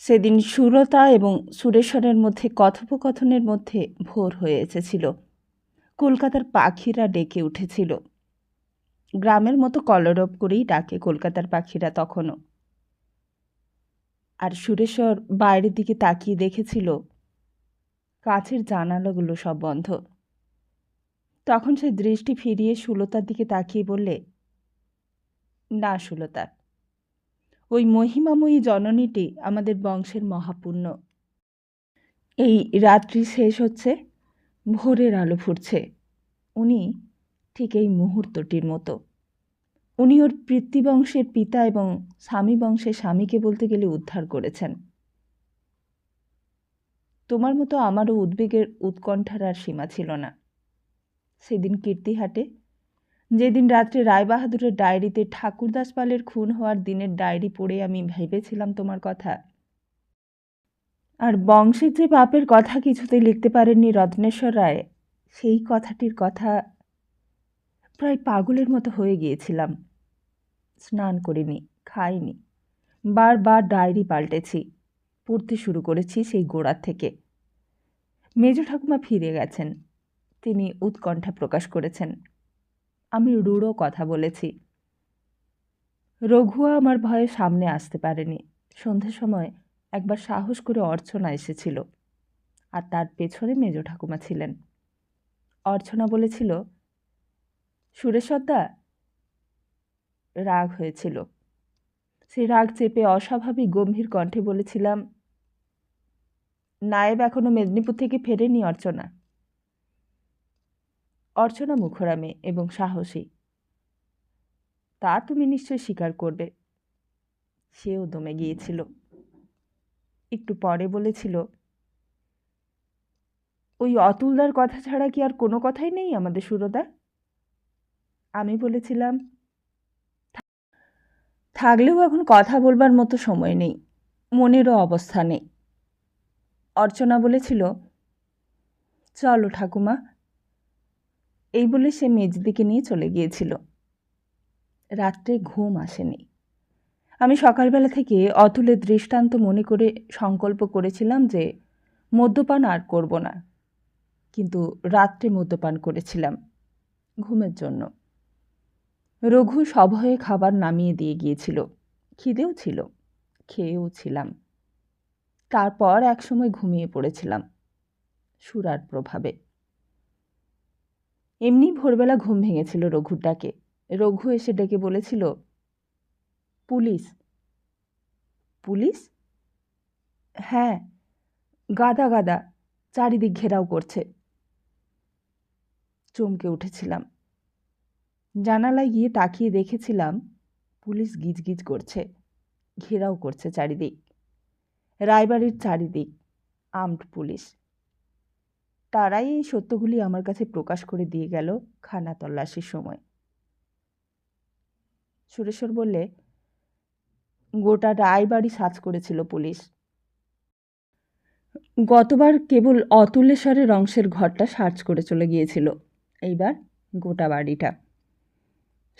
সেদিন সুরতা এবং সুরেশ্বরের মধ্যে কথোপকথনের মধ্যে ভোর হয়ে এসেছিল। কলকাতার পাখিরা ডেকে উঠেছিল। গ্রামের মতো কলরব করেই ডাকে কলকাতার পাখিরা তখনও। আর সুরেশ্বর বাইরের দিকে তাকিয়ে দেখেছিল কাছের জানালাগুলো সব বন্ধ। তখন সে দৃষ্টি ফিরিয়ে সুলতার দিকে তাকিয়ে বললে, না সুলতা, ওই মহিমাময়ী জননীটি আমাদের বংশের মহাপুণ্য। এই রাত্রি শেষ হচ্ছে, ভোরের আলো ফুটছে। উনি ঠিক এই মুহূর্তটির মতো। উনি ওর পিতৃবংশের পিতা এবং স্বামী বংশের স্বামীকে বলতে গেলে উদ্ধার করেছেন। তোমার মতো আমারও উদ্বেগের উৎকণ্ঠার আর সীমা ছিল না। সেদিন কীর্তিহাটে, যেদিন রাত্রে রায়বাহাদুরের ডায়েরিতে ঠাকুরদাস পালের খুন হওয়ার দিনের ডায়েরি পড়ে আমি ভেবেছিলাম তোমার কথা। আর বংশের যে পাপের কথা কিছুতেই লিখতে পারেননি রত্নেশ্বর রায়, সেই কথাটির কথা প্রায় পাগলের মতো হয়ে গিয়েছিলাম। স্নান করিনি, খাইনি, বারবার ডায়েরি পাল্টেছি, পড়তে শুরু করেছি সেই গোড়ার থেকে। মেজ ঠাকুমা ফিরে গেছেন, তিনি উৎকণ্ঠা প্রকাশ করেছেন। আমি রূঢ় কথা বলেছি। রঘুয়া আমার ভয়ে সামনে আসতে পারেনি। সন্ধ্যের সময় একবার সাহস করে অর্চনা এসেছিল, আর তার পেছনে মেজ ঠাকুমা ছিলেন। অর্চনা বলেছিল, সুরেশ্বরদা। রাগ হয়েছিল। সেই রাগ চেপে অস্বাভাবিক গম্ভীর কণ্ঠে বলেছিলাম, নায়েব এখনো মেদিনীপুর থেকে ফেরেনি অর্চনা। অর্চনা মুখরামে এবং সাহসী, তা তুমি নিশ্চয় স্বীকার করবে। সেও দমে গিয়েছিল। একটু পরে বলেছিল, ওই অতুলদার কথা ছাড়া কি আর কোনো কথাই নেই আমাদের সুরদা? আমি বলেছিলাম, থাকলেও এখন কথা বলবার মতো সময় নেই, মনেরও অবস্থা নেই। অর্চনা বলেছিল, চলো ঠাকুমা। এই বলে সে মেজদিকে নিয়ে চলে গিয়েছিল। রাত্রে ঘুম আসেনি। আমি সকালবেলা থেকে অতুলের দৃষ্টান্ত মনে করে সংকল্প করেছিলাম যে মদ্যপান আর করব না, কিন্তু রাত্রে মদ্যপান করেছিলাম ঘুমের জন্য। রঘু সভয়ে খাবার নামিয়ে দিয়ে গিয়েছিল, খিদেও ছিল, খেয়েও ছিলাম। তারপর একসময় ঘুমিয়ে পড়েছিলাম সুরার প্রভাবে। এমনি ভোরবেলা ঘুম ভেঙেছিল রঘুর ডাকে। রঘু এসে ডেকে বলেছিল, পুলিশ। পুলিশ? হ্যাঁ, গাদা গাদা, চারিদিক ঘেরাও করছে। চমকে উঠেছিলাম। জানালায় গিয়ে তাকিয়ে দেখেছিলাম পুলিশ গিজগিজ করছে, ঘেরাও করছে চারিদিক, রায়বাড়ির চারিদিক আর্মড পুলিশ। তারাই এই সত্যগুলি আমার কাছে প্রকাশ করে দিয়ে গেল খানা তল্লাশির সময়। সুরেশ্বর বললে, গোটা রায়বাড়ি সার্চ করেছিল পুলিশ। গতবার কেবল অতুলেশ্বরের অংশের ঘরটা সার্চ করে চলে গিয়েছিল, এইবার গোটা বাড়িটা।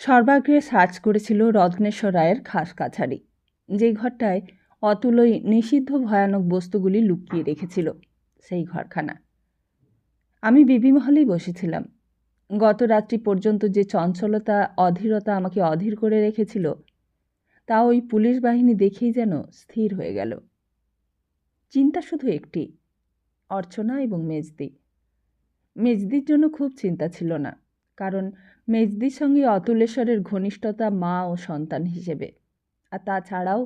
সর্বাগ্রে সার্চ করেছিল রত্নেশ্বর রায়ের খাস কাছারি, যেই ঘরটায় অতুল ওই নিষিদ্ধ ভয়ানক বস্তুগুলি লুকিয়ে রেখেছিল, সেই ঘরখানা। আমি বিবিমহলেই বসেছিলাম। গত রাত্রি পর্যন্ত যে চঞ্চলতা অধীরতা আমাকে অধীর করে রেখেছিল, তা ওই পুলিশ বাহিনী দেখেই যেন স্থির হয়ে গেল। চিন্তা শুধু একটি, অর্চনা এবং মেজদি। মেজদির জন্য খুব চিন্তা ছিল না, কারণ মেজদির সঙ্গে অতুলেশ্বরের ঘনিষ্ঠতা মা ও সন্তান হিসেবে। আর তাছাড়াও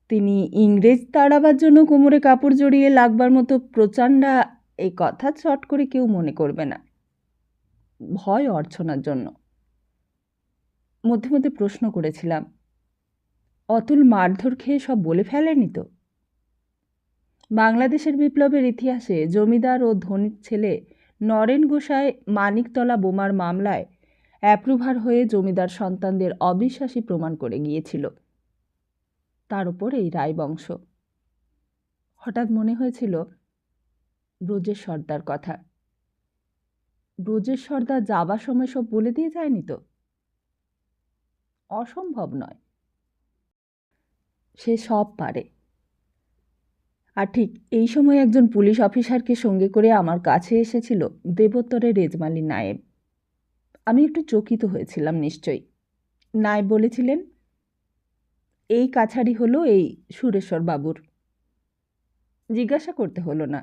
তিনি ইংরেজ তাড়াবার জন্য কোমরে কাপড় জড়িয়ে লাগবার মতো প্রচণ্ডা, এই কথা চট করে কেউ মনে করবে না। ভয় অর্চনার জন্য। মধ্যে মধ্যে প্রশ্ন করেছিলাম, অতুল মারধর খেয়ে সব বলে ফেলেনি তো? বাংলাদেশের বিপ্লবের ইতিহাসে জমিদার ও ধনীর ছেলে নরেন গোসাই মানিকতলা বোমার মামলায় অ্যাপ্রুভার হয়ে জমিদার সন্তানদের অবিশ্বাসী প্রমাণ করে গিয়েছিল। তার উপর এই রায়বংশ। হঠাৎ মনে হয়েছিল ব্রজের সর্দার কথা। ব্রজের সর্দার যাবার সময় সব বলে দিয়ে যায়নি তো? অসম্ভব নয়, সে সব পারে। আর ঠিক এই সময় একজন পুলিশ অফিসারকে সঙ্গে করে আমার কাছে এসেছিল দেবোত্তরের রেজমালি নায়েব। আমি একটু চকিত হয়েছিলাম নিশ্চয়ই। নায়েব বলেছিলেন, এই কাছারি হলো এই সুরেশ্বর বাবুর। জিজ্ঞাসা করতে হলো না,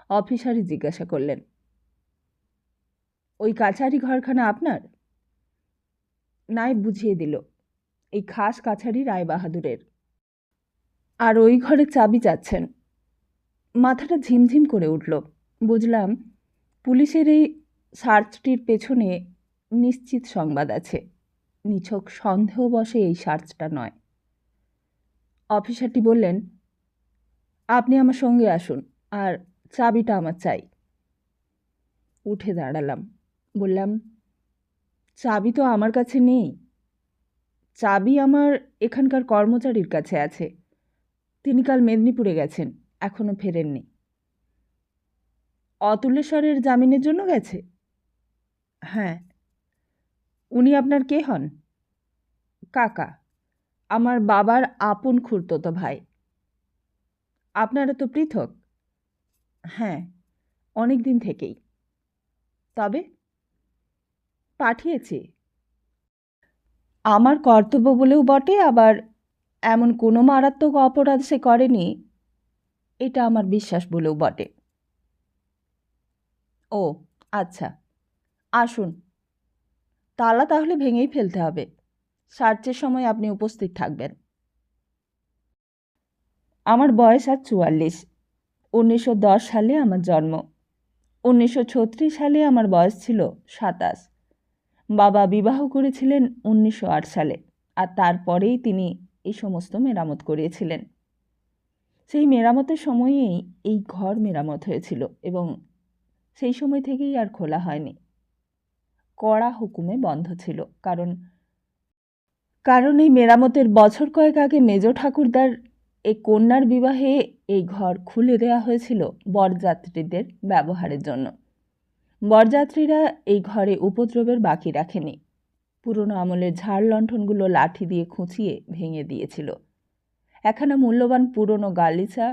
অফিসারই জিজ্ঞাসা করলেন, ওই কাছারি ঘরখানা আপনার? নায়েব বুঝিয়ে দিল, এই খাস কাছারি রায়বাহাদুরের। আর ওই ঘরের চাবি চাচ্ছেন। মাথাটা ঝিমঝিম করে উঠল। বুঝলাম পুলিশের এই সার্চটির পেছনে নিশ্চিত সংবাদ আছে। নিছক সন্দেহবশে এই সার্চটা নয়। অফিসারটি বললেন, আপনি আমার সঙ্গে আসুন, আর চাবিটা আমার চাই। উঠে দাঁড়ালাম। বললাম, চাবি তো আমার কাছে নেই। চাবি আমার এখানকার কর্মচারীর কাছে আছে। তিনি কাল মেদিনীপুরে গেছেন, এখনো ফেরেননি। অতুলেশ্বরের জামিনের জন্য গেছে? হ্যাঁ। উনি আপনার কে হন? কাকা, আমার বাবার আপন খুড়তো ভাই। আপনারা তো পৃথক? হ্যাঁ, অনেক দিন থেকেই। তবে পাঠিয়েছি। আমার কর্তব্য বলেও বটে, আবার এমন কোনো মারাত্মক অপরাধ সে করেনি এটা আমার বিশ্বাস বলেও বটে। ও আচ্ছা, আসুন। তালা তাহলে ভেঙেই ফেলতে হবে। সার্চের সময় আপনি উপস্থিত থাকবেন। আমার বয়স আজ 44। 1910 সালে আমার জন্ম। 1936 সালে আমার বয়স ছিল 27। বাবা বিবাহ করেছিলেন 1908 সালে, আর তারপরেই তিনি এই সমস্ত মেরামত করিয়েছিলেন। সেই মেরামতের সময়েই এই ঘর মেরামত হয়েছিল এবং সেই সময় থেকেই আর খোলা হয়নি। কড়া হুকুমে বন্ধ ছিল, কারণ এই মেরামতের বছর কয়েক আগে মেজ ঠাকুরদার এই কন্যার বিবাহে এই ঘর খুলে দেওয়া হয়েছিল বরযাত্রীদের ব্যবহারের জন্য। বরযাত্রীরা এই ঘরে উপদ্রবের বাকি রাখেনি। পুরনো আমলের ঝাড় লণ্ঠনগুলো লাঠি দিয়ে খুঁচিয়ে ভেঙে দিয়েছিল। একখানা মূল্যবান পুরনো গালিচা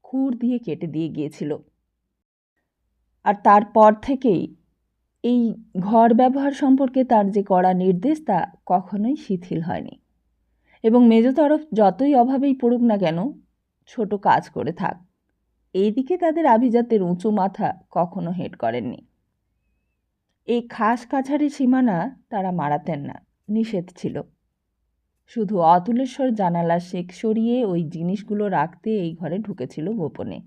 খুর দিয়ে কেটে দিয়ে গিয়েছিল। আর তারপর থেকেই এই ঘর ব্যবহার সম্পর্কে তার যে কড়া নির্দেশ তা কখনোই শিথিল হয়নি, এবং মেজ তরফ যতই অভাবেই পড়ুক না কেন, ছোট কাজ করে থাক, এই দিকে তাদের আভিজাত্যের উঁচু মাথা কখনো হেঁট করেননি। এই খাস কাছারি সীমানা তারা মারাতেন না, নিষেধ ছিল। শুধু অতুলেশ্বর জানালা শেক সরিয়ে ওই জিনিসগুলো রাখতে এই ঘরে ঢুকেছিল গোপনে।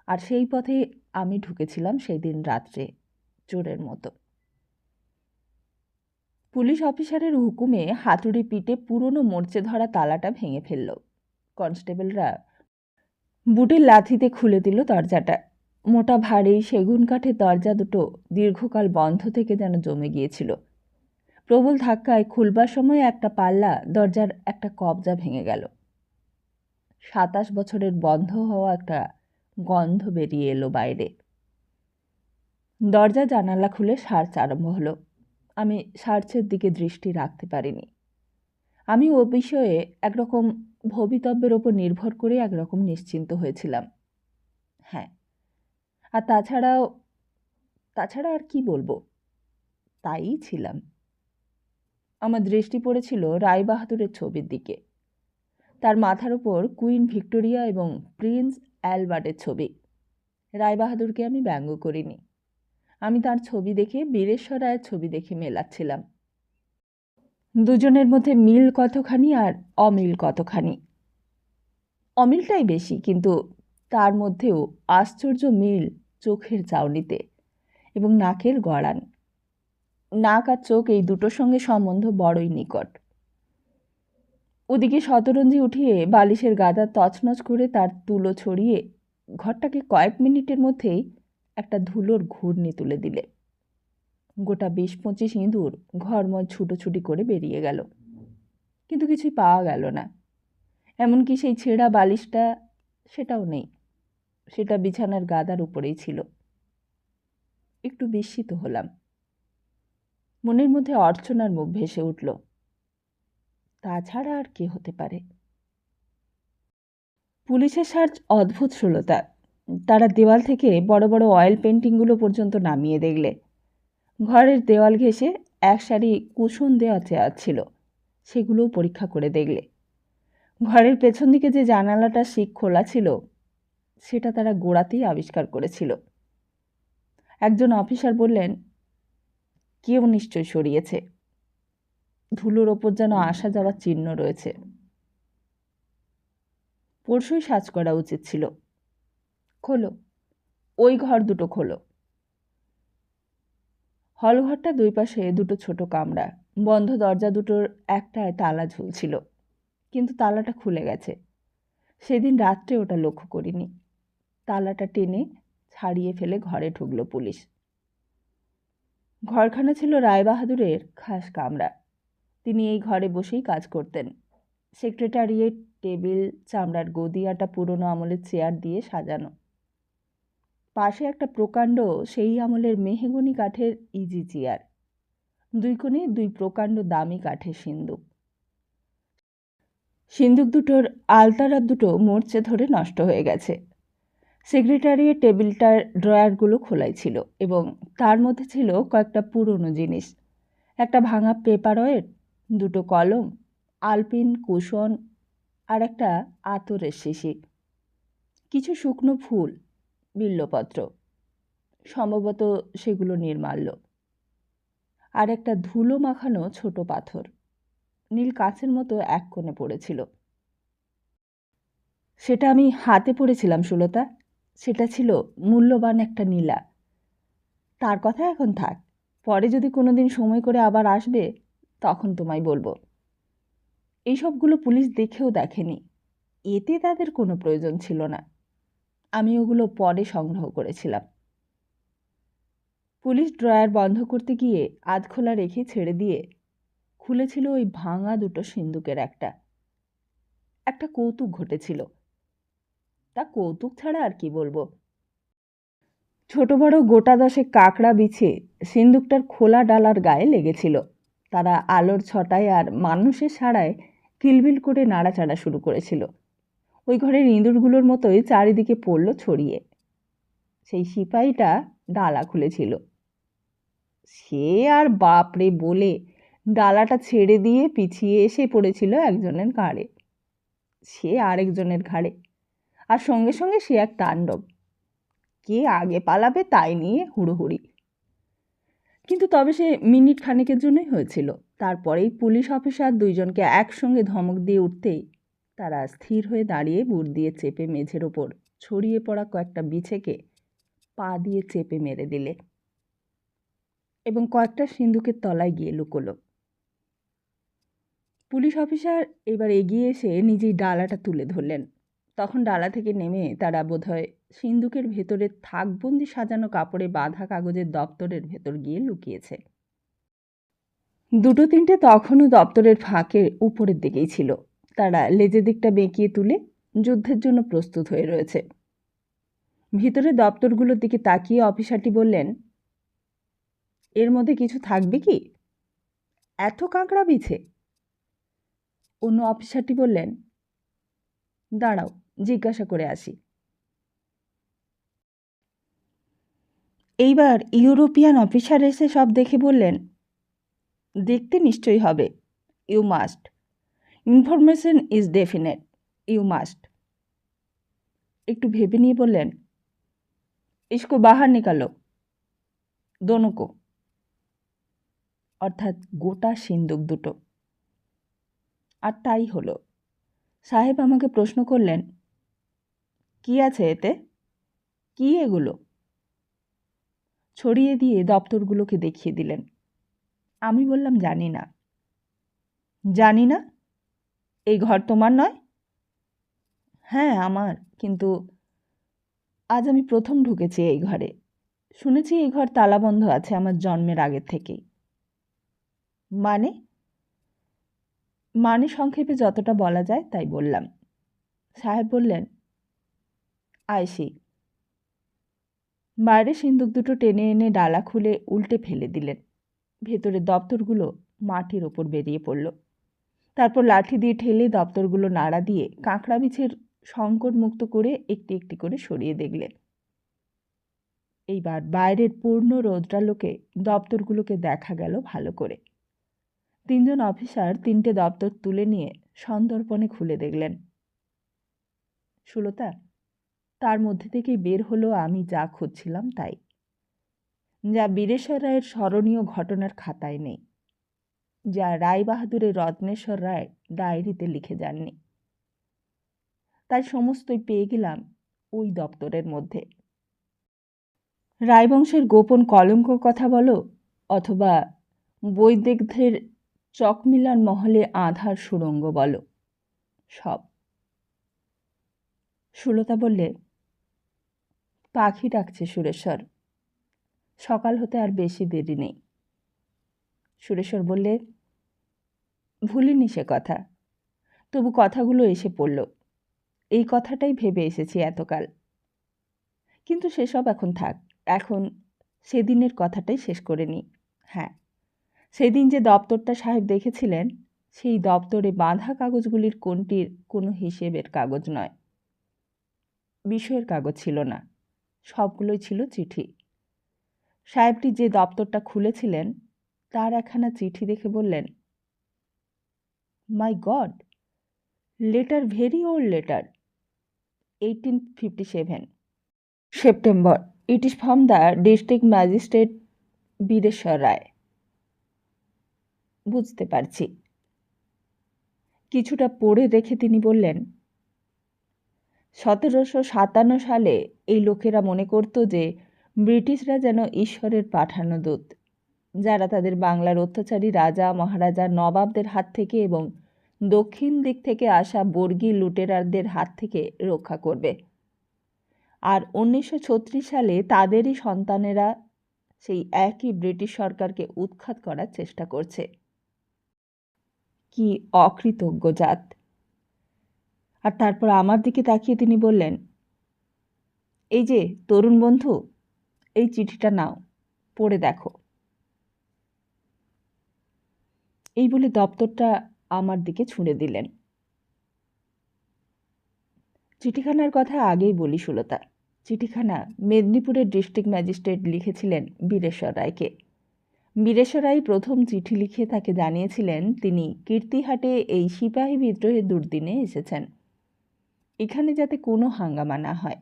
আর সেই পথে আমি ঢুকেছিলাম সেই দিন রাত্রে, চোরের মতো। পুলিশ অফিসারের হুকুমে হাতুড়ি পিটে পুরনো মরচে ধরা তালাটা ভেঙে ফেলল। কনস্টেবলরা বুটের লাথিতে খুলে দিল দরজাটা। মোটা ভারী সেগুন কাঠের দরজা দুটো দীর্ঘকাল বন্ধ থেকে যেন জমে গিয়েছিল। প্রবল ধাক্কায় খুলবার সময় একটা পাল্লা দরজার একটা কবজা ভেঙে গেল। 27 বছরের বন্ধ হওয়া একটা গন্ধ বেরিয়ে এলো বাইরে। দরজা জানালা খুলে সার্চ আরম্ভ হলো। আমি সার্চের দিকে দৃষ্টি রাখতে পারিনি। আমি ও বিষয়ে একরকম ভবিতব্যের ওপর নির্ভর করে একরকম নিশ্চিন্ত হয়েছিলাম। হ্যাঁ, আর তাছাড়া আর কি বলবো, তাই ছিলাম। আমার দৃষ্টি পড়েছিল রায়বাহাদুরের ছবির দিকে। তার মাথার ওপর কুইন ভিক্টোরিয়া এবং প্রিন্স অ্যালবার্টের ছবি। রায়বাহাদুরকে আমি ব্যঙ্গ করিনি। আমি তার ছবি দেখে বীরেশ্বর রায়ের ছবি দেখে মেলাচ্ছিলাম। দুজনের মধ্যে মিল কতখানি আর অমিল কতখানি। অমিলটাই বেশি, কিন্তু তার মধ্যেও আশ্চর্য মিল চোখের চাউনিতে এবং নাকের গড়ান। নাক আর চোখ এই দুটোর সঙ্গে সম্বন্ধ বড়ই নিকট। ওদিকে শতরঞ্জি উঠিয়ে বালিশের গাদা তছনছ করে তার তুলো ছড়িয়ে ঘরটাকে কয়েক মিনিটের মধ্যেই একটা ধুলোর ঘূর্ণি তুলে দিলে। গোটা 20-25 ইঁদুর ঘরময় ছুটোছুটি করে বেরিয়ে গেল, কিন্তু কিছুই পাওয়া গেল না। এমনকি সেই ছেঁড়া বালিশটা, সেটাও নেই। সেটা বিছানার গাদার উপরেই ছিল। একটু বিস্মিত হলাম। মনের মধ্যে অর্চনার মুখ ভেসে উঠল। তাছাড়া আর কে হতে পারে? পুলিশের সার্চ অদ্ভুত সুলতা। তারা দেওয়াল থেকে বড় বড় অয়েল পেন্টিংগুলো পর্যন্ত নামিয়ে দেখলে। ঘরের দেওয়াল ঘেঁষে এক সারি কুশন দেওয়া চেয়ার ছিল, সেগুলোও পরীক্ষা করে দেখলে। ঘরের পেছন দিকে যে জানালাটা শিক খোলা ছিল, সেটা তারা গোড়াতেই আবিষ্কার করেছিল। একজন অফিসার বললেন, কেউ নিশ্চয় সরিয়েছে। ধুলোর ওপর যেন আসা যাওয়ার চিহ্ন রয়েছে। পরশুই সাজ করা উচিত ছিল। খোলো, ওই ঘর দুটো খোলো। হলঘরটা দুই পাশে দুটো ছোট কামরা। বন্ধ দরজা দুটোর একটায় তালা ঝুলছিল, কিন্তু তালাটা খুলে গেছে। সেদিন রাত্রে ওটা লক্ষ্য করিনি। তালাটা টেনে ছাড়িয়ে ফেলে ঘরে ঢুকল পুলিশ। ঘরখানা ছিল রায়বাহাদুরের খাস কামরা। তিনি এই ঘরে বসেই কাজ করতেন। সেক্রেটারিয়েট টেবিল, চামড়ার গদি, একটা পুরনো আমলের চেয়ার দিয়ে সাজানো। পাশে একটা প্রকাণ্ড সেই আমলের মেহগনি কাঠের ইজি চেয়ার। দুই কোণে দুই প্রকাণ্ড দামি কাঠের সিন্দুক। সিন্দুক দুটোর আলতারাব দুটো মরচে ধরে নষ্ট হয়ে গেছে। সেক্রেটারিয়েট টেবিলটার ড্রয়ারগুলো খোলাই ছিল এবং তার মধ্যে ছিল কয়েকটা পুরনো জিনিস। একটা ভাঙা পেপার ওয়েট, দুটো কলম, আলপিন কুশন আর একটা আতরের শিশি। কিছু শুকনো ফুল, বিল্লপত্র, সম্ভবত সেগুলো নির্মাল্য। আর একটা ধুলো মাখানো ছোট পাথর, নীল কাঁচের মতো এক কোণে পড়েছিল। সেটা আমি হাতে পড়েছিলাম সুলতা। সেটা ছিল মূল্যবান একটা নীলা। তার কথা এখন থাক, পরে যদি কোনোদিন সময় করে আবার আসবে তখন তোমায় বলবো। এইসবগুলো পুলিশ দেখেও দেখেনি, এতে তাদের কোনো প্রয়োজন ছিল না। আমি ওগুলো পরে সংগ্রহ করেছিলাম। পুলিশ ড্রয়ার বন্ধ করতে গিয়ে আধ খোলা রেখে ছেড়ে দিয়ে খুলেছিল ওই ভাঙা দুটো সিন্দুকের একটা কৌতুক ঘটেছিল। তা কৌতুক ছাড়া আর কি বলবো। ছোট বড় গোটা 10 কাঁকড়া বিছে সিন্দুকটার খোলা ডালার গায়ে লেগেছিল। তারা আলোর ছটায় আর মানুষের সাড়ায় কিলবিল করে নাড়াচাড়া শুরু করেছিল। ওই ঘরের ইঁদুরগুলোর মতোই চারিদিকে পড়ল ছড়িয়ে। সেই সিপাহীটা ডালা খুলেছিল। সে আর বাপরে বলে ডালাটা ছেড়ে দিয়ে পিছিয়ে এসে পড়েছিল একজনের ঘাড়ে, সে আরেকজনের ঘাড়ে, আর সঙ্গে সঙ্গে সে এক তাণ্ডব। কে আগে পালাবে তাই নিয়ে হুড়োহুড়ি। কিন্তু তবে সে মিনিট খানেকের জন্যই হয়েছিল। তারপরেই পুলিশ অফিসার দুইজনকে একসঙ্গে ধমক দিয়ে উঠতেই তারা স্থির হয়ে দাঁড়িয়ে বুট দিয়ে চেপে মেঝের ওপর ছড়িয়ে পড়া কয়েকটা বিছেকে পা দিয়ে চেপে মেরে দিলে এবং কয়েকটা সিন্দুকের তলায় গিয়ে লুকোলো। পুলিশ অফিসার এবার এগিয়ে এসে নিজেই ডালাটা তুলে ধরলেন। তখন ডালা থেকে নেমে তারা বোধহয় সিন্দুকের ভেতরে থাকবন্দি সাজানো কাপড়ে বাঁধা কাগজের দপ্তরের ভেতর গিয়ে লুকিয়েছে। দুটো তিনটে তখনও দপ্তরের ফাঁকের উপরের দিকেই ছিল। তারা লেজের দিকটা বেঁকিয়ে তুলে যুদ্ধের জন্য প্রস্তুত হয়ে রয়েছে। ভিতরে দপ্তরগুলোর দিকে তাকিয়ে অফিসারটি বললেন, এর মধ্যে কিছু থাকবে কি? এত কাঁকড়া বিছে? অন্য অফিসারটি বললেন, দাঁড়াও, জিজ্ঞাসা করে আসি। এইবার ইউরোপিয়ান অফিসার এসে সব দেখে বললেন, দেখতে নিশ্চয়ই হবে। You must. Information is definite. You must. একটু ভেবে নিয়ে বললেন, ইসকো বাহার নিকালো, দোনো কো। অর্থাৎ গোটা সিন্দুক দুটো। আর তাই হলো। সাহেব আমাকে প্রশ্ন করলেন, কি আছে এতে? কি এগুলো? ছড়িয়ে দিয়ে দপ্তরগুলোকে দেখিয়ে দিলেন। আমি বললাম, জানি না। জানি না? এই ঘর তোমার নয়? হ্যাঁ আমার, কিন্তু আজ আমি প্রথম ঢুকেছি এই ঘরে। শুনেছি এই ঘর তালাবন্ধ আছে আমার জন্মের আগের থেকেই। মানে? মানে সংক্ষেপে যতটা বলা যায় তাই বললাম। সাহেব বললেন, আইসি। বাইরে সিন্দুক দুটো টেনে এনে ডালা খুলে উল্টে ফেলে দিলেন। ভেতরের দপ্তরগুলো মাটির ওপর বেরিয়ে পড়ল। তারপর লাঠি দিয়ে ঠেলে দপ্তরগুলো নাড়া দিয়ে কাঁকড়া বিছের সংকটমুক্ত করে একটি একটি করে সরিয়ে দেখলেন। এইবার বাইরের পূর্ণ রৌদ্রালোকে দপ্তরগুলোকে দেখা গেল ভালো করে। ৩ জন অফিসার ৩টে দপ্তর তুলে নিয়ে সন্দর্পণে খুলে দেখলেন। সুলতা, তার মধ্যে থেকেই বের হলো আমি যা খুঁজছিলাম তাই, যা বীরেশ্বর রায়ের স্মরণীয় ঘটনার খাতায় নেই, যা রায়বাহাদুরের রত্নেশ্বর রায় ডায়েরিতে লিখে যাননি। তাই সমস্তই পেয়ে গেলাম ওই দপ্তরের মধ্যে। রায়বংশের গোপন কলঙ্ক কথা বলো, অথবা বৈদিকদের চকমিলার মহলে আধার সুড়ঙ্গ বলো, সব। সুলতা বললে, পাখি ডাকছে সুরেশ্বর, সকাল হতে আর বেশি দেরি নেই। সুরেশ্বর বললে, ভুলিনি সে কথা, তবু কথাগুলো এসে পড়ল। এই কথাটাই ভেবে এসেছি এতকাল। কিন্তু সেসব এখন থাক, এখন সেদিনের কথাটাই শেষ করে নিই। হ্যাঁ, সেদিন যে দপ্তরটা সাহেব দেখেছিলেন, সেই দপ্তরে বাঁধা কাগজগুলির কোনটির কোনো হিসেবের কাগজ নয়, বিষয়ের কাগজ ছিল না, সবগুলোই ছিল চিঠি। সাহেবটি যে দপ্তরটা খুলেছিলেন তার একখানা চিঠি দেখে বললেন, my God, letter, very old letter, 1857 September. It is from the district magistrate Bireswar Ray. বুঝতে পারছি। কিছুটা পড়ে রেখে তিনি বললেন, 1757 সালে এই লোকেরা মনে করত যে ব্রিটিশরা যেন ঈশ্বরের পাঠানো দূত, যারা তাদের বাংলার অত্যাচারী রাজা মহারাজা নবাবদের হাত থেকে এবং দক্ষিণ দিক থেকে আসা বর্গী লুটেরারদের হাত থেকে রক্ষা করবে। আর 1936 সালে তাদেরই সন্তানেরা সেই একই ব্রিটিশ সরকারকে উৎখাত করার চেষ্টা করছে। কি অকৃতজ্ঞ জাত! আর তারপর আমার দিকে তাকিয়ে তিনি বললেন, এই যে তরুণ বন্ধু, এই চিঠিটা নাও, পড়ে দেখো। এই বলে দপ্তরটা আমার দিকে ছুঁড়ে দিলেন। চিঠিখানার কথা আগেই বলি সুলতা। চিঠিখানা মেদিনীপুরের ডিস্ট্রিক্ট ম্যাজিস্ট্রেট লিখেছিলেন বীরেশ্বর রায়কে। বীরেশ্বর রায় প্রথম চিঠি লিখে তাকে জানিয়েছিলেন তিনি কীর্তিহাটে এই সিপাহী বিদ্রোহের দুর্দিনে এসেছেন, এখানে যাতে কোনো হাঙ্গামা না হয়,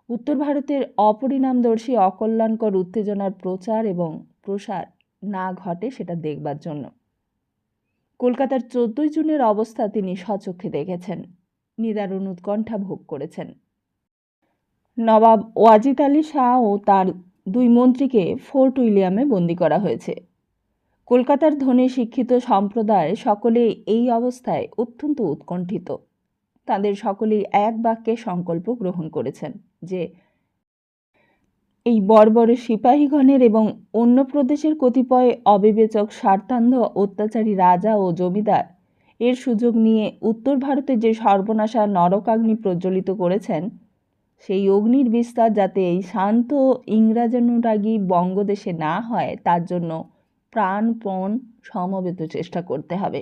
উত্তর ভারতের অপরিণামদর্শী অকল্যাণকর উত্তেজনার প্রচার এবং প্রসার না ঘটে সেটা দেখবার জন্য। কলকাতার 14 জুনের অবস্থা তিনি স্বচক্ষে দেখেছেন, নিদারুণ উৎকণ্ঠা ভোগ করেছেন। নবাব ওয়াজিদ আলী শাহ ও তার 2 মন্ত্রীকে ফোর্ট উইলিয়ামে বন্দী করা হয়েছে। কলকাতার ধনী শিক্ষিত সম্প্রদায় সকলে এই অবস্থায় অত্যন্ত উৎকণ্ঠিত। তাদের সকলেই এক বাক্যে সংকল্প গ্রহণ করেছেন যে এই বর্বর সিপাহীগণের এবং অন্য প্রদেশের কতিপয় অবিবেচক স্বার্থান্ধ অত্যাচারী রাজা ও জমিদার এর সুযোগ নিয়ে উত্তর ভারতে যে সর্বনাশা নরকাগ্নি প্রজ্বলিত করেছেন, সেই অগ্নির বিস্তার যাতে এই শান্ত ইংরাজানুরাগী বঙ্গদেশে না হয় তার জন্য প্রাণপণ সমবেত চেষ্টা করতে হবে।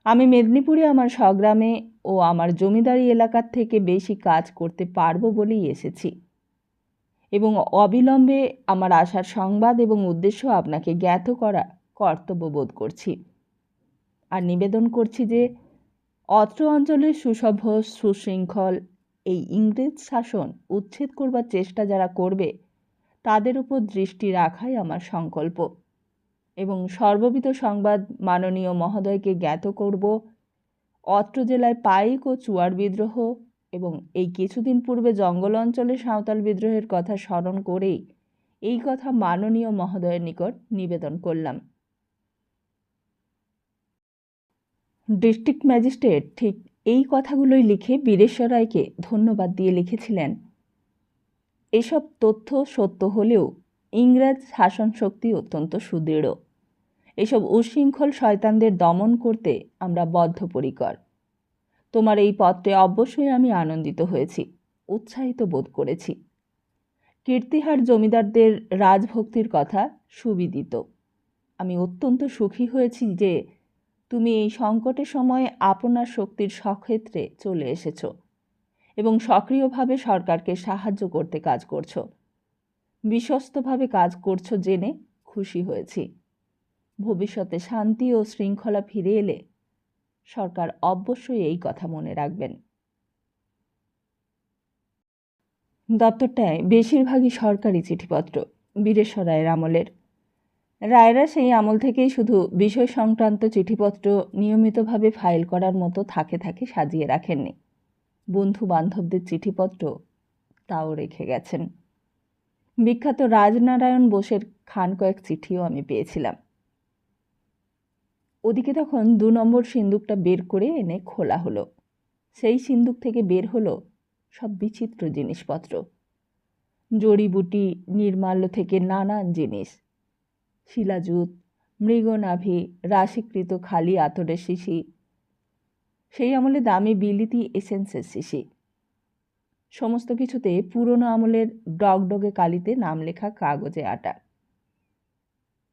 আমি মেদিনীপুরে আমার স্বগ্রামে ও আমার জমিদারি এলাকার থেকে বেশি কাজ করতে পারবো বলেই এসেছি এবং অবিলম্বে আমার আসার সংবাদ এবং উদ্দেশ্য আপনাকে জ্ঞাত করা কর্তব্য বোধ করছি। আর নিবেদন করছি যে অত্র অঞ্চলের সুসভ্য সুশৃঙ্খল এই ইংরেজ শাসন উচ্ছেদ করবার চেষ্টা যারা করবে তাদের উপর দৃষ্টি রাখাই আমার সংকল্প এবং সর্ববিধ সংবাদ মাননীয় মহোদয়কে জ্ঞাত করব। অত্র জেলায় পাইক ও চুয়ার বিদ্রোহ এবং এই কিছুদিন পূর্বে জঙ্গল অঞ্চলে সাঁওতাল বিদ্রোহের কথা স্মরণ করেই এই কথা মাননীয় মহোদয়ের নিকট নিবেদন করলাম। ডিস্ট্রিক্ট ম্যাজিস্ট্রেট ঠিক এই কথাগুলোই লিখে বীরেশ্বর রায়কে ধন্যবাদ দিয়ে লিখেছিলেন, এসব তথ্য সত্য হলেও ইংরেজ শাসন শক্তি অত্যন্ত সুদৃঢ়। এসব উচ্ছৃঙ্খল শয়তানদের দমন করতে আমরা বদ্ধপরিকর। তোমার এই পত্রে অবশ্যই আমি আনন্দিত হয়েছি, উৎসাহিত বোধ করেছি। কীর্তিহার জমিদারদের রাজভক্তির কথা সুবিদিত। আমি অত্যন্ত সুখী হয়েছি যে তুমি এই সংকটের সময় আপনার শক্তির সক্ষেত্রে চলে এসেছো এবং সক্রিয়ভাবে সরকারকে সাহায্য করতে কাজ করছো। বিশ্বস্তভাবে কাজ করছো জেনে খুশি হয়েছি। ভবিষ্যতে শান্তি ও শৃঙ্খলা ফিরে এলে সরকার অবশ্যই এই কথা মনে রাখবেন। দপ্তরটায় বেশিরভাগই সরকারি চিঠিপত্র, বীরেশ্বর রায়ের আমলের। রায়রা সেই আমল থেকেই শুধু বিষয় সংক্রান্ত চিঠিপত্র নিয়মিতভাবে ফাইল করার মতো থাকে সাজিয়ে রাখেননি। বন্ধু বান্ধবদের চিঠিপত্র তাও রেখে গেছেন। বিখ্যাত রাজনারায়ণ বোসের খান কয়েক চিঠিও আমি পেয়েছিলাম। ওদিকে তখন 2 নম্বর সিন্দুকটা বের করে এনে খোলা হলো। সেই সিন্দুক থেকে বের হলো সব বিচিত্র জিনিসপত্র, জড়িবুটি, নির্মাল্য থেকে নানান জিনিস, শিলাজুত, মৃগনাভি, রাশিকৃত খালি আতরের শিশি, সেই আমলে দামি বিলিতি এসেন্সের শিশি। সমস্ত কিছুতে পুরনো আমলের ডগডগে কালিতে নাম লেখা কাগজে আটা।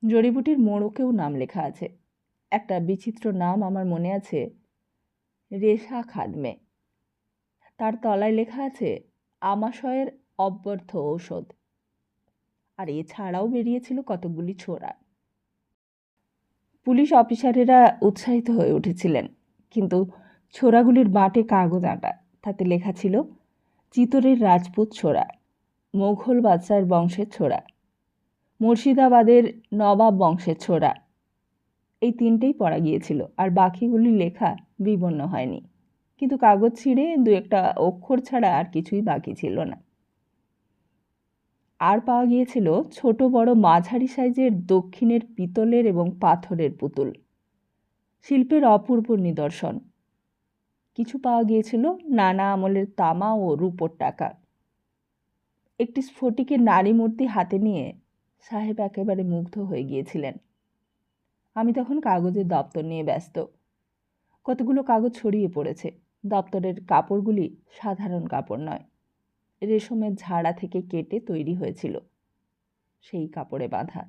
জড়িবুটির মোড়কেও নাম লেখা আছে। একটা বিচিত্র নাম আমার মনে আছে, রেশা খাদমে। তার তলায় লেখা আছে আমাশয়ের অব্যর্থ ঔষধ। আর এছাড়াও বেরিয়েছিল কতকগুলি ছোরা। পুলিশ অফিসারেরা উৎসাহিত হয়ে উঠেছিলেন, কিন্তু ছোরাগুলির বাটে কাগজ আটা। তাতে লেখা ছিল চিতরের রাজপুত ছোরা, মোঘল বাদশার বংশের ছোরা, মুর্শিদাবাদের নবাব বংশের ছোরা। এই 3টেই পড়া গিয়েছিল, আর বাকিগুলি লেখা বিবর্ণ হয়নি। কিন্তু কাগজ ছিঁড়ে 2-একটা অক্ষর ছাড়া আর কিছুই বাকি ছিল না। আর পাওয়া গিয়েছিল ছোট বড় মাঝারি সাইজের দক্ষিণের পিতলের এবং পাথরের পুতুল, শিল্পের অপূর্ব নিদর্শন। কিছু পাওয়া গিয়েছিল নানা আমলের তামা ও রূপোর টাকা। একটি স্ফটিকের নারী মূর্তি হাতে নিয়ে সাহেব একেবারে মুগ্ধ হয়ে গিয়েছিলেন। আমি তখন কাগজের দপ্তর নিয়ে ব্যস্ত। কতগুলো কাগজ ছড়িয়ে পড়েছে। দপ্তরের কাপড়গুলি সাধারণ কাপড় নয়, রেশমের ঝাড়া থেকে কেটে তৈরি হয়েছিল, সেই কাপড়ে বাঁধা।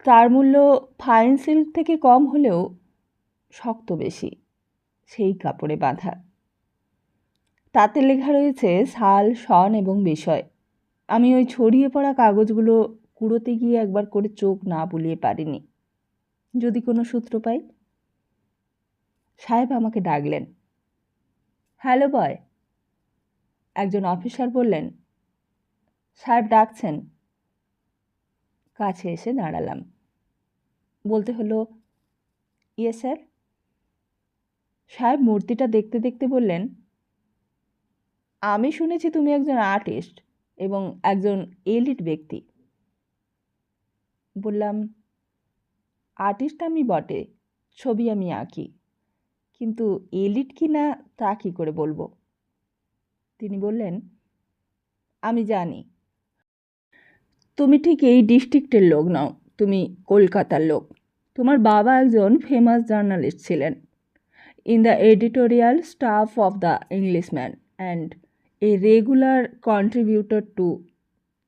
তার মূল্য ফাইন সিল্ক থেকে কম হলেও শক্ত বেশি, সেই কাপড়ে বাঁধা। তাতে লেখা রয়েছে সাল, সন এবং বিষয়। আমি ওই ছড়িয়ে পড়া কাগজগুলো কুড়োতে গিয়ে একবার করে চোখ না বুলিয়ে পারিনি। যদি কোনো সূত্র পাই। সাহেব আমাকে ডাকলেন। হ্যালো বয়। একজন অফিসার বললেন, সাহেব ডাকছেন। কাছে এসে দাঁড়ালাম। বলতে হলো, ইয়ে স্যার। সাহেব মূর্তিটা দেখতে দেখতে বললেন, আমি শুনেছি তুমি একজন আর্টিস্ট এবং একজন এলিট ব্যক্তি। বললাম, আর্টিস্ট আমি বটে, ছবি আমি আঁকি, কিন্তু এলিট কি না তা কী করে বলবো। তিনি বললেন, আমি জানি তুমি ঠিক এই ডিস্ট্রিক্টের লোক নও, তুমি কলকাতার লোক। তোমার বাবা একজন ফেমাস জার্নালিস্ট ছিলেন, in the editorial staff of the Englishman and a regular contributor to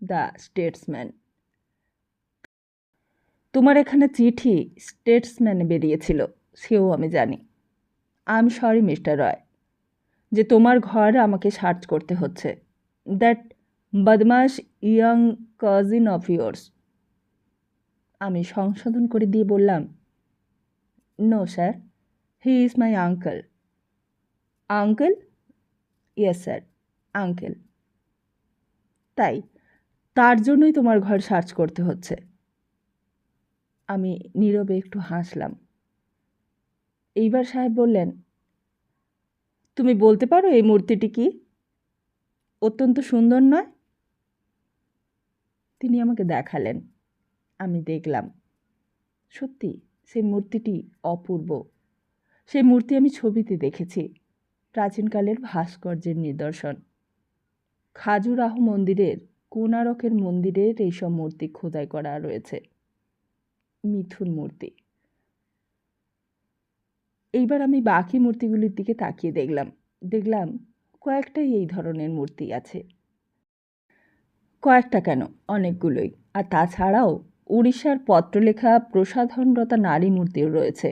the Statesman. তোমার এখানে চিঠি স্টেটসম্যানে বেরিয়েছিল, সেও আমি জানি। I am sorry mister Roy যে তোমার ঘর আমাকে সার্চ করতে হচ্ছে। দ্যাট বদমাশ ইয়াং কাজিন অফ ইয়োর্স। আমি সংশোধন করে দিয়ে বললাম, no sir, he is my uncle. Uncle? Yes sir, uncle. তাই তার জন্যই তোমার ঘর সার্চ করতে হচ্ছে। আমি নীরবে একটু হাসলাম। এইবার সাহেব বললেন, তুমি বলতে পারো এই মূর্তিটি কি? অত্যন্ত সুন্দর নয়? তিনি আমাকে দেখালেন। আমি দেখলাম। সত্যি সেই মূর্তিটি অপূর্ব। সেই মূর্তি আমি ছবিতে দেখেছি, প্রাচীনকালের ভাস্কর্যের নিদর্শন। খাজুরাহ মন্দিরের, কোণারকের মন্দিরের এইসব মূর্তি খোদাই করা রয়েছে। মিথুন মূর্তি। এইবার আমি বাকি মূর্তিগুলির দিকে তাকিয়ে দেখলাম কয়েকটাই এই ধরনের মূর্তি আছে। কয়েকটা কেন, অনেকগুলোই। আর তাছাড়াও উড়িষ্যার পত্রলেখা প্রসাধনরতা নারী মূর্তিও রয়েছে।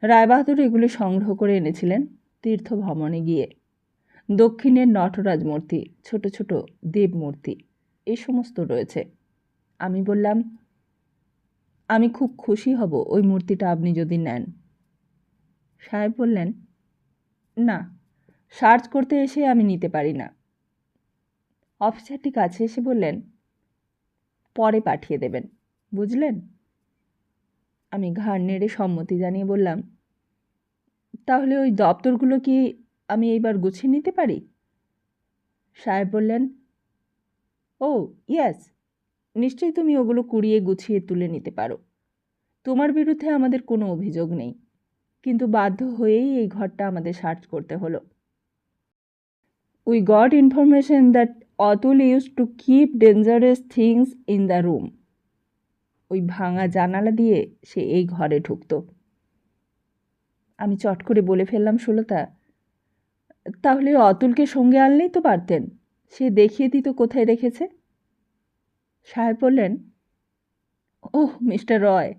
রায়বাহাদুর এগুলি সংগ্রহ করে এনেছিলেন তীর্থ ভ্রমণে গিয়ে। দক্ষিণের নটরাজ মূর্তি, ছোট ছোট দেব মূর্তি, এই সমস্ত রয়েছে। আমি বললাম, আমি খুব খুশি হব ওই মূর্তিটা আপনি যদি নেন। সাহেব বললেন, না, সার্চ করতে এসে আমি নিতে পারি না। অফিসারটি কাছে এসে বললেন, পরে পাঠিয়ে দেবেন, বুঝলেন? আমি ঘাড় নেড়ে সম্মতি জানিয়ে বললাম, তাহলে ওই দপ্তরগুলো কি আমি এইবার গুছিয়ে নিতে পারি? সাহেব বললেন, ও ইয়েস, নিশ্চয়ই তুমি ওগুলো কুড়িয়ে গুছিয়ে তুলে নিতে পারো। তোমার বিরুদ্ধে আমাদের কোনো অভিযোগ নেই, কিন্তু বাধ্য হয়েই এই ঘরটা আমাদের সার্চ করতে হলো। We got information that Atul use to keep dangerous things in the room. ওই ভাঙা জানালা দিয়ে সে এই ঘরে ঢুকত। আমি চট করে বলে ফেললাম, সুলতা, তাহলে অতুলকে সঙ্গে আনলেই তো পারতেন, সে দেখিয়ে দিত কোথায় রেখেছে। সাহেব বললেন, ওহ মিস্টার রয়,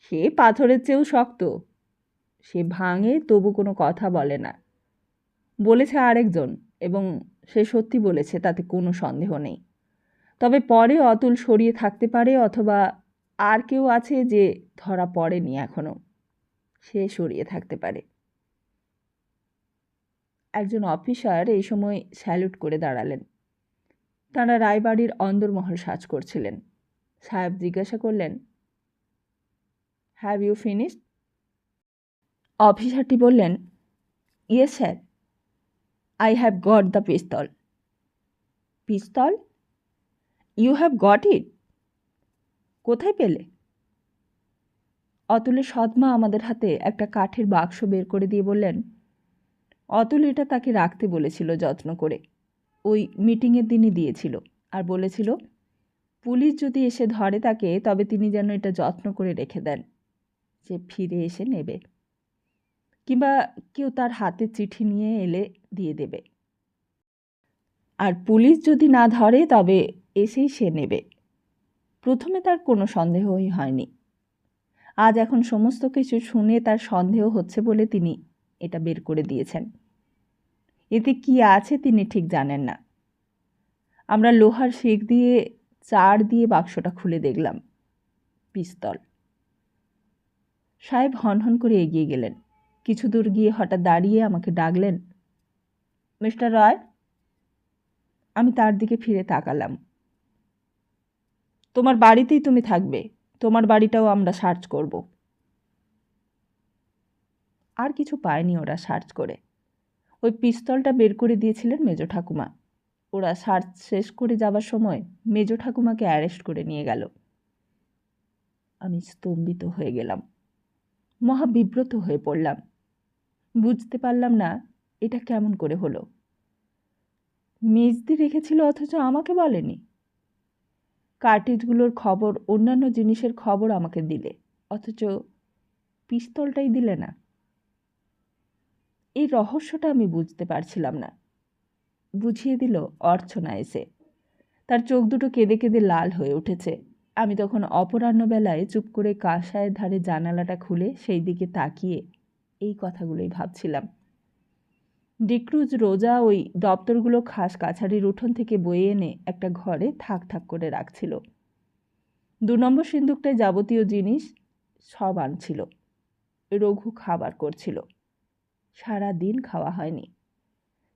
সে পাথরের চেয়েও শক্ত, সে ভাঙে তবু কোনো কথা বলে না। বলেছে আরেকজন, এবং সে সত্যি বলেছে, তাতে কোনো সন্দেহ নেই। তবে পরে অতুল সরিয়ে থাকতে পারে, অথবা আর কেউ আছে যে ধরা পড়েনি এখনও, সে সরিয়ে থাকতে পারে। একজন অফিসার এই সময় স্যালুট করে দাঁড়ালেন। তাঁরা রায়বাড়ির অন্দরমহল সার্চ করছিলেন। সাহেব জিজ্ঞাসা করলেন, হ্যাভ ইউ ফিনিশড? অফিসারটি বললেন, yes sir, I have got the pistol. Pistol? You have got it? কোথায় পেলে? অতুলের সৎমা আমাদের হাতে একটা কাঠের বাক্স বের করে দিয়ে বললেন, অতুল এটা তাকে রাখতে বলেছিল যত্ন করে, ওই মিটিংয়ের দিনই দিয়েছিল, আর বলেছিল পুলিশ যদি এসে ধরে তাকে, তবে তিনি যেন এটা যত্ন করে রেখে দেন, যে ফিরে এসে নেবে, কিংবা কেউ তার হাতে চিঠি নিয়ে এলে দিয়ে দেবে। আর পুলিশ যদি না ধরে তবে এসেই সে নেবে। প্রথমে তার কোনো সন্দেহই হয়নি। আজ এখন সমস্ত কিছু শুনে তার সন্দেহ হচ্ছে বলে তিনি এটা বের করে দিয়েছেন। এতে কি আছে তিনি ঠিক জানেন না। আমরা লোহার শেক দিয়ে চার দিয়ে বাক্সটা খুলে দেখলাম, পিস্তল। সাহেব হনহন করে এগিয়ে গেলেন। কিছু দূর গিয়ে হঠাৎ দাঁড়িয়ে আমাকে ডাকলেন, মিস্টার রয়। আমি তার দিকে ফিরে তাকালাম। তোমার বাড়িতেই তুমি থাকবে, তোমার বাড়িটাও আমরা সার্চ করব। আর কিছু পায়নি ওরা সার্চ করে। ওই পিস্তলটা বের করে দিয়েছিলেন মেজ ঠাকুমা। ওরা সার্চ শেষ করে যাবার সময় মেজ ঠাকুমাকে অ্যারেস্ট করে নিয়ে গেল। আমি স্তম্ভিত হয়ে গেলাম, মহাবিব্রত হয়ে পড়লাম। বুঝতে পারলাম না এটা কেমন করে হলো। মেজদি রেখেছিল অথচ আমাকে বলেনি। কার্টিজগুলোর খবর, অন্যান্য জিনিসের খবর আমাকে দিলে, অথচ পিস্তলটাই দিলে না। এই রহস্যটা আমি বুঝতে পারছিলাম না। বুঝিয়ে দিল অর্চনা এসে। তার চোখ দুটো কেঁদে কেঁদে লাল হয়ে উঠেছে। আমি তখন অপরাহ্নবেলায় চুপ করে কাঁসায়ের ধারে জানালাটা খুলে সেই দিকে তাকিয়ে এই কথাগুলোই ভাবছিলাম। ডিক্রুজ রোজা ওই দপ্তরগুলো খাস কাছারির উঠোন থেকে বয়ে এনে একটা ঘরে থাক থাক করে রাখছিল। 2 নম্বর সিন্দুকটায় যাবতীয় জিনিস সব আনছিল। রঘু খাবার করছিল। সারা দিন খাওয়া হয়নি।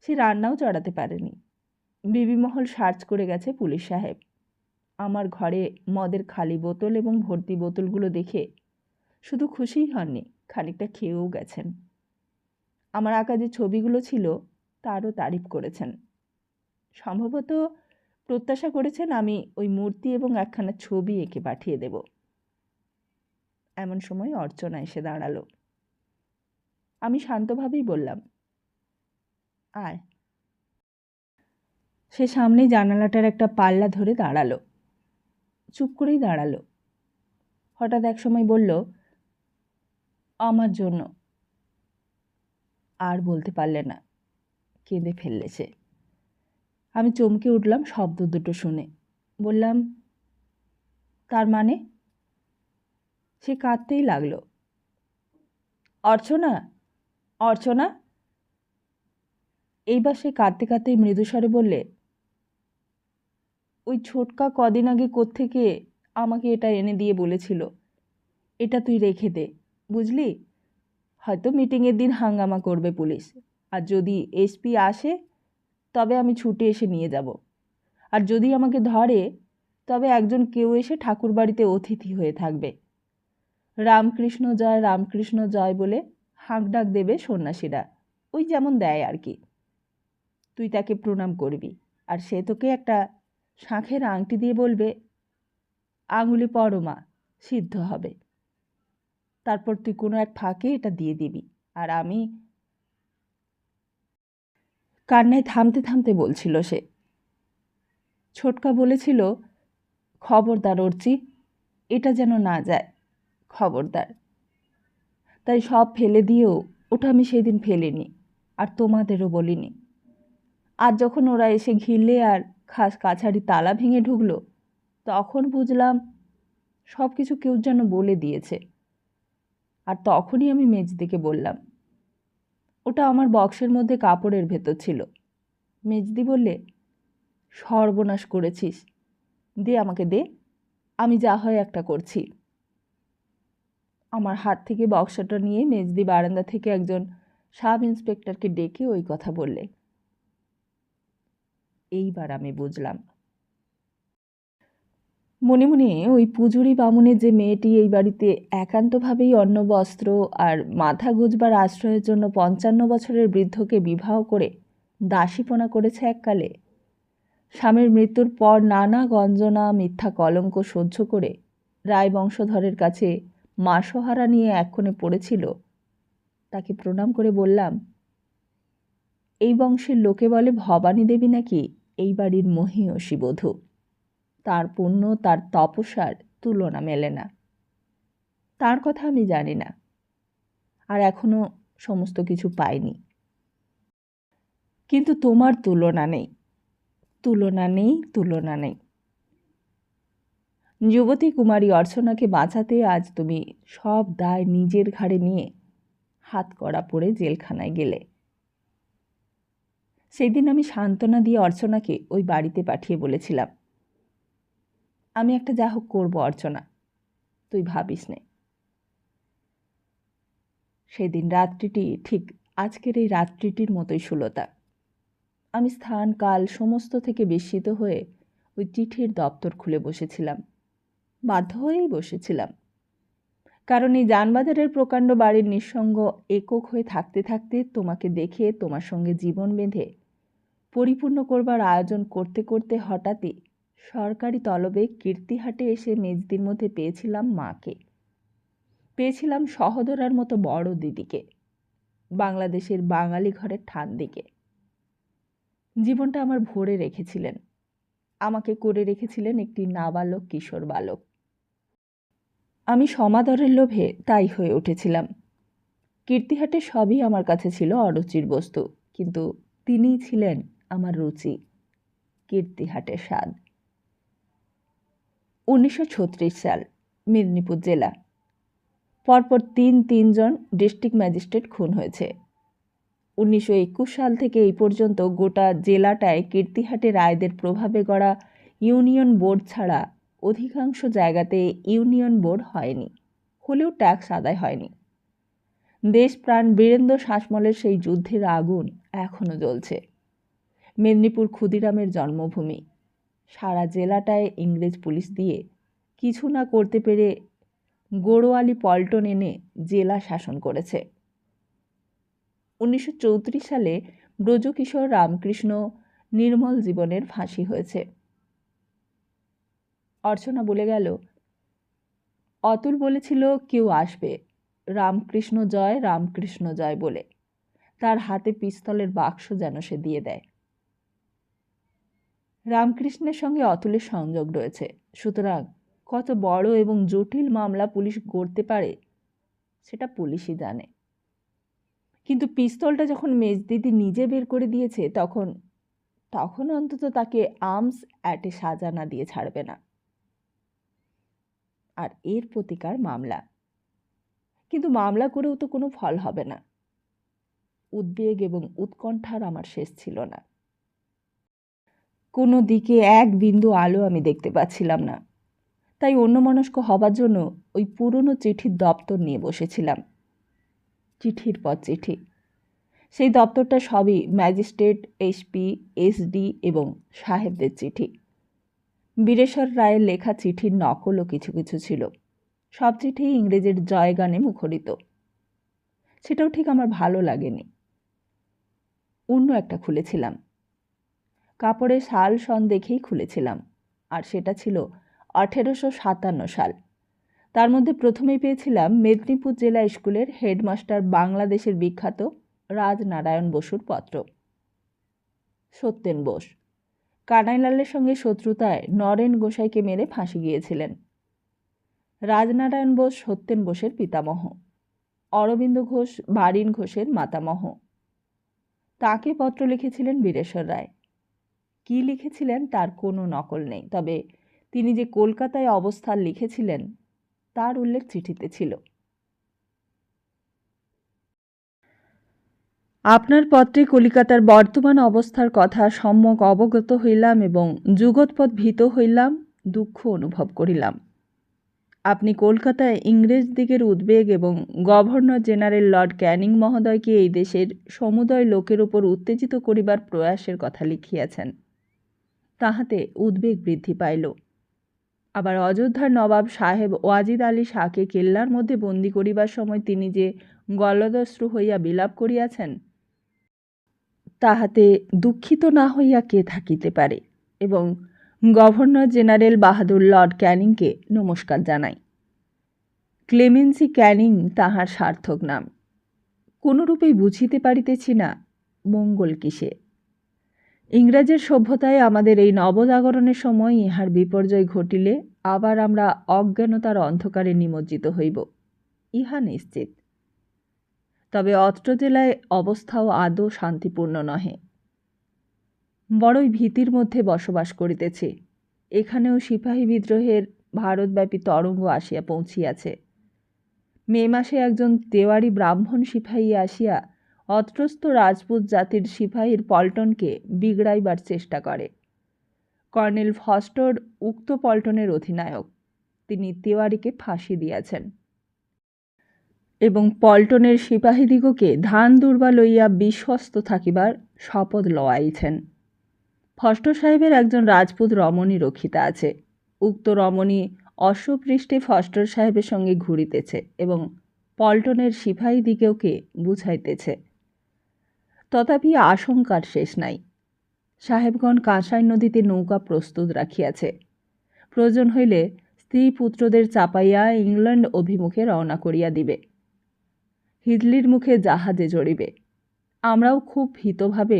সে রান্নাও চড়াতে পারেনি। বিবিমহল সার্চ করে গেছে পুলিশ সাহেব। আমার ঘরে মদের খালি বোতল এবং ভর্তি বোতলগুলো দেখে শুধু খুশিই হননি, খানিকটা খেয়েও গেছেন। আমার আঁকা যে ছবিগুলো ছিল তারও তারিফ করেছেন। সম্ভবত প্রত্যাশা করেছেন আমি ওই মূর্তি এবং একখানা ছবি এঁকে পাঠিয়ে দেব। এমন সময় অর্চনা এসে দাঁড়ালো। আমি শান্তভাবেই বললাম, আয়। সে সামনে জানালাটার একটা পাল্লা ধরে দাঁড়ালো। চুপ করেই দাঁড়ালো। হঠাৎ এক সময় বলল, আমার জন্য। আর বলতে পারলে না, কেঁদে ফেললে সে। আমি চমকে উঠলাম শব্দ দুটো শুনে। বললাম, তার মানে? সে কাঁদতেই লাগলো। অর্চনা, অর্চনা। এইবার সে কাঁদতে কাঁদতেই মৃদুস্বরে বললে, ওই ছোটকা কদিন আগে কোত্থেকে আমাকে এটা এনে দিয়ে বলেছিল, এটা তুই রেখে দে, বুঝলি? হয়তো মিটিংয়ের দিন হাঙ্গামা করবে পুলিশ, আর যদি এসপি আসে তবে আমি ছুটে এসে নিয়ে যাব, আর যদি আমাকে ধরে তবে একজন কেউ এসে ঠাকুর বাড়িতে অতিথি হয়ে থাকবে, রামকৃষ্ণ জয় বলে হাঁক ডাক দেবে সন্ন্যাসীরা, ওই যেমন দেয় আর কি। তুই তাকে প্রণাম করবি, আর সে তোকে একটা শাঁখের আংটি দিয়ে বলবে, আঙুলে পরো মা, সিদ্ধ হবে। তারপর তুই কোনো এক ফাঁকে এটা দিয়ে দিবি, আর আমি। কান্নায় থামতে থামতে বলছিল সে। ছোটকা বলেছিল, খবরদার অর্চি, এটা যেন না যায়, খবরদার। তাই সব ফেলে দিয়েও ওটা আমি সেদিন ফেলিনি, আর তোমাদেরও বলিনি। আর যখন ওরা এসে ঘিরলে আর খাস কাছারি তালা ভেঙে ঢুকলো, তখন বুঝলাম সব কিছু কেউ যেন বলে দিয়েছে। আর তখনই আমি মেজদিকে বললাম, ওটা আমার বক্সের মধ্যে কাপড়ের ভেতর ছিল। মেজদি বললে, সর্বনাশ করেছিস, দে আমাকে দে, আমি যা হয় একটা করছি। আমার হাত থেকে বক্সটা নিয়ে মেজদি বারান্দা থেকে একজন সাব ইন্সপেক্টরকে ডেকে ওই কথা বললে। এইবার আমি বুঝলাম। মনে মনে ওই পুজুরি বামুনের যে মেয়েটি এই বাড়িতে একান্তভাবেই অন্ন বস্ত্র আর মাথা গুজবার আশ্রয়ের জন্য 55 বছরের বৃদ্ধকে বিবাহ করে দাসীপনা করেছে এককালে, স্বামীর মৃত্যুর পর নানা গঞ্জনা মিথ্যা কলঙ্ক সহ্য করে রায় বংশধরের কাছে মাসোহারা নিয়ে এক্ষণে পড়েছিল, তাকে প্রণাম করে বললাম, এই বংশের লোকে বলে ভবানী দেবী নাকি এই বাড়ির মহীয়সী বধূ। তার পুণ্য, তার তপস্যার তুলনা মেলে না। তার কথা আমি জানি না, আর এখনো সমস্ত কিছু পাইনি, কিন্তু তোমার তুলনা নেই, তুলনা নেই, তুলনা নেই। যুবতী কুমারী অর্চনাকে বাঁচাতে আজ তুমি সব দায় নিজের ঘাড়ে নিয়ে হাত কড়া পড়ে জেলখানায় গেলে। সেই দিন আমি সান্ত্বনা দিয়ে অর্চনাকে ওই বাড়িতে পাঠিয়ে বলেছিলাম, আমি একটা যা হোক করবো অর্চনা, তুই ভাবিস নে। সেদিন রাত্রিটি ঠিক আজকের এই রাত্রিটির মতোই সুলতা। আমি স্থান কাল সমস্ত থেকে বিস্মিত হয়ে ওই চিঠির দপ্তর খুলে বসেছিলাম, বাধ্য হয়েই বসেছিলাম। কারণ এই যানবাজারের প্রকাণ্ড বাড়ির নিঃসঙ্গ একক হয়ে থাকতে থাকতে তোমাকে দেখে তোমার সঙ্গে জীবন বেঁধে পরিপূর্ণ করবার আয়োজন করতে করতে হঠাৎই সরকারি তলবে কীর্তিহাটে এসে মেজদির মধ্যে পেয়েছিলাম মাকে, পেয়েছিলাম সহোদরার মতো বড় দিদিকে, বাংলাদেশের বাঙালি ঘরের ঠান্দিকে। জীবনটা আমার ভরে রেখেছিলেন, আমাকে করে রেখেছিলেন একটি নাবালক কিশোর বালক। আমি সমাদরের লোভে তাই হয়ে উঠেছিলাম। কীর্তিহাটে সবই আমার কাছে ছিল অরুচির বস্তু, কিন্তু তিনিই ছিলেন আমার রুচি, কীর্তিহাটের স্বাদ। 1936 সাল, মেদিনীপুর জেলা। পরপর তিনজন ডিস্ট্রিক্ট ম্যাজিস্ট্রেট খুন হয়েছে। 1921 সাল থেকে এই পর্যন্ত গোটা জেলাটায় কীর্তিহাটে রায়দের প্রভাবে গড়া ইউনিয়ন বোর্ড ছাড়া অধিকাংশ জায়গাতে ইউনিয়ন বোর্ড হয়নি, হলেও ট্যাক্স আদায় হয়নি। দেশপ্রাণ বীরেন্দ্র শাসমলের সেই যুদ্ধের আগুন এখনও জ্বলছে। মেদিনীপুর ক্ষুদিরামের জন্মভূমি। সারা জেলাটায় ইংরেজ পুলিশ দিয়ে কিছু না করতে পেরে গোড়োয়ালি পল্টন এনে জেলা শাসন করেছে। 1934 সালে ব্রজকিশোর রামকৃষ্ণ নির্মল জীবনের ফাঁসি হয়েছে। অর্চনা বলে গেল, অতুল বলেছিল কেউ আসবে, রামকৃষ্ণ জয় বলে। তার হাতে পিস্তলের বাক্স যেন সে দিয়ে দেয়। রামকৃষ্ণের সঙ্গে অতুলের সংযোগ রয়েছে, সুতরাং কত বড় এবং জটিল মামলা পুলিশ গড়তে পারে সেটা পুলিশই জানে। কিন্তু পিস্তলটা যখন মেজদিদি নিজে বের করে দিয়েছে, তখন অন্তত তাকে আর্মস অ্যাটে সাজা না দিয়ে ছাড়বে না। আর এর প্রতিকার মামলা। কিন্তু মামলা করেও তো কোনো ফল হবে না। উদ্বেগ এবং উৎকণ্ঠার আমার শেষ ছিল না। কোনো দিকে এক বিন্দু আলো আমি দেখতে পাচ্ছিলাম না। তাই অন্যমনস্ক হবার জন্য ওই পুরনো চিঠির দপ্তর নিয়ে বসেছিলাম। চিঠির পর চিঠি। সেই দপ্তরটা সবই ম্যাজিস্ট্রেট, এসপি, এসডি এবং সাহেবদের চিঠি। বীরেশ্বর রায়ের লেখা চিঠির নকলও কিছু কিছু ছিল। সব চিঠি ইংরেজের জয়গানে মুখরিত। সেটাও ঠিক আমার ভালো লাগেনি। অন্য একটা খুলেছিলাম। কাপড়ে সাল সন দেখেই খুলেছিলাম, আর সেটা ছিল 1857 সাল। তার মধ্যে প্রথমেই পেয়েছিলাম মেদিনীপুর জেলা স্কুলের হেডমাস্টার বাংলাদেশের বিখ্যাত রাজনারায়ণ বসুর পত্র। সত্যেন বোস কানাইলালের সঙ্গে শত্রুতায় নরেন গোসাইকে মেরে ফাঁসি গিয়েছিলেন। রাজনারায়ণ বোস সত্যেন বোসের পিতামহ, অরবিন্দ ঘোষ বারিন ঘোষের মাতামহ। তাকে পত্র লিখেছিলেন বীরেশ্বর রায়। কি লিখেছিলেন তার কোনো নকল নেই, তবে তিনি যে কলকাতায় অবস্থান লিখেছিলেন তার উল্লেখ চিঠিতে ছিল। আপনার পত্রে কলিকাতার বর্তমান অবস্থার কথা সম্যক অবগত হইলাম এবং যুগৎপৎ ভীত হইলাম, দুঃখ অনুভব করিলাম। আপনি কলকাতায় ইংরেজদিগের উদ্বেগ এবং গভর্নর জেনারেল লর্ড ক্যানিং মহোদয়কে এই দেশের সমুদয় লোকের উপর উত্তেজিত করিবার প্রয়াসের কথা লিখিয়াছেন। তাহাতে উদ্বেগ বৃদ্ধি পাইল। আবার অযোধ্যার নবাব সাহেব ওয়াজিদ আলী শাহকে কেল্লার মধ্যে বন্দী করিবার সময় তিনি যে গলদস্রু হইয়া বিলাপ করিয়াছেন, তাহাতে দুঃখিত না হইয়া কে থাকিতে পারে, এবং গভর্নর জেনারেল বাহাদুর লর্ড ক্যানিংকে নমস্কার জানাই। ক্লেমেন্সি ক্যানিং তাহার সার্থক নাম। কোনরূপেই বুঝিতে পারিতেছি না মঙ্গল কিসে। ইংরেজের সভ্যতায় আমাদের এই নবজাগরণের সময় ইহার বিপর্যয় ঘটিলে আবার আমরা অজ্ঞানতার অন্ধকারে নিমজ্জিত হইব, ইহা নিশ্চিত। তবে অত্র জেলায় অবস্থাও আদৌ শান্তিপূর্ণ নহে। বড়ই ভীতির মধ্যে বসবাস করিতেছি। এখানেও সিপাহী বিদ্রোহের ভারতব্যাপী তরঙ্গ আসিয়া পৌঁছিয়াছে। মে মাসে একজন তেওয়ারি ব্রাহ্মণ সিপাহী আসিয়া অত্রস্থ রাজপুত জাতির সিপাহীর পল্টনকে বিগড়াইবার চেষ্টা করে। কর্নেল ফস্টর উক্ত পল্টনের অধিনায়ক। তিনি তেওয়ারিকে ফাঁসি দিয়াছেন এবং পল্টনের সিপাহীদিগকে ধান দুর্বা লইয়া বিশ্বস্ত থাকিবার শপথ লওয়াইছেন। ফস্টর সাহেবের একজন রাজপুত রমণী রক্ষিতা আছে। উক্ত রমণী অশ্বপৃষ্ঠে ফস্টর সাহেবের সঙ্গে ঘুরিতেছে এবং পল্টনের সিপাহীদিগকে বুঝাইতেছে। তথাপি আশঙ্কার শেষ নাই। সাহেবগণ কাঁসাই নদীতে নৌকা প্রস্তুত রাখিয়াছে। প্রয়োজন হইলে স্ত্রী পুত্রদের চাপাইয়া ইংল্যান্ড অভিমুখে রওনা করিয়া দিবে। হিদলির মুখে জাহাজে চড়িবে। আমরাও খুব ভীতভাবে